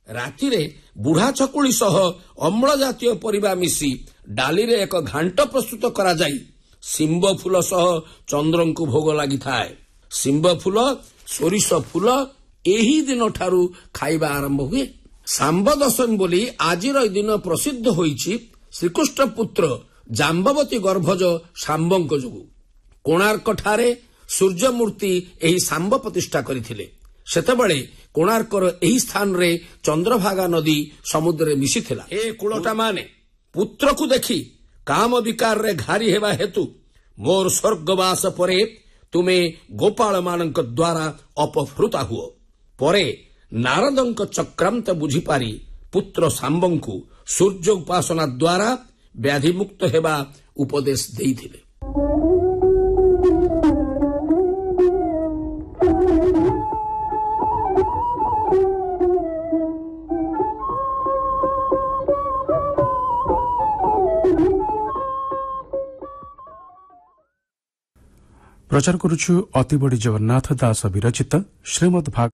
ରାତିରେ ବୁଢା ଚକୁଳି ସହ ଅମ୍ଳ ଜାତୀୟ ପରିବା ମିଶି ଡାଲିରେ ଏକ ଘାଣ୍ଟ ପ୍ରସ୍ତୁତ କରାଯାଇ ଶିମ୍ବ ଫୁଲ ସହ ଚନ୍ଦ୍ରଙ୍କୁ ଭୋଗ ଲାଗିଥାଏ। ଶିମ୍ବ ଫୁଲ, ସୋରିଷ ଫୁଲ ଏହି ଦିନଠାରୁ ଖାଇବା ଆରମ୍ଭ ହୁଏ। ଶାମ୍ବ ଦଶମୀ ବୋଲି ଆଜିର ଏହି ଦିନ ପ୍ରସିଦ୍ଧ ହୋଇଛି ଶ୍ରୀକୃଷ୍ଣ ପୁତ୍ର ଜାମ୍ବବତୀ ଗର୍ଭଜ ଶାମ୍ବଙ୍କ ଯୋଗୁଁ। କୋଣାର୍କଠାରେ ସୂର୍ଯ୍ୟମୂର୍ତ୍ତି ଏହି ଶାମ୍ବ ପ୍ରତିଷ୍ଠା କରିଥିଲେ। ସେତେବେଳେ କୋଣାର୍କର ଏହି ସ୍ଥାନରେ ଚନ୍ଦ୍ରଭାଗା ନଦୀ ସମୁଦ୍ରରେ ମିଶିଥିଲା। ଏ କୁଳଟା ମାନେ ପୁତ୍ରକୁ ଦେଖି କାମ ବିକାରରେ ଘାରି ହେବା ହେତୁ ମୋର ସ୍ୱର୍ଗବାସ ପରେ ତୁମେ ଗୋପାଳମାନଙ୍କ ଦ୍ୱାରା ଅପହୃତା ହୁଅ। ପରେ ନାରଦଙ୍କ ଚକ୍ରାନ୍ତ ବୁଝିପାରି ପୁତ୍ର ଶାମ୍ବଙ୍କୁ ସୂର୍ଯ୍ୟ ଉପାସନା ଦ୍ୱାରା ବ୍ୟାଧିମୁକ୍ତ ହେବା ଉପଦେଶ ଦେଇଥିଲେ। प्रचार करुछु अतिबड़ी जगन्नाथ दास विरचित श्रीमद् भागवत।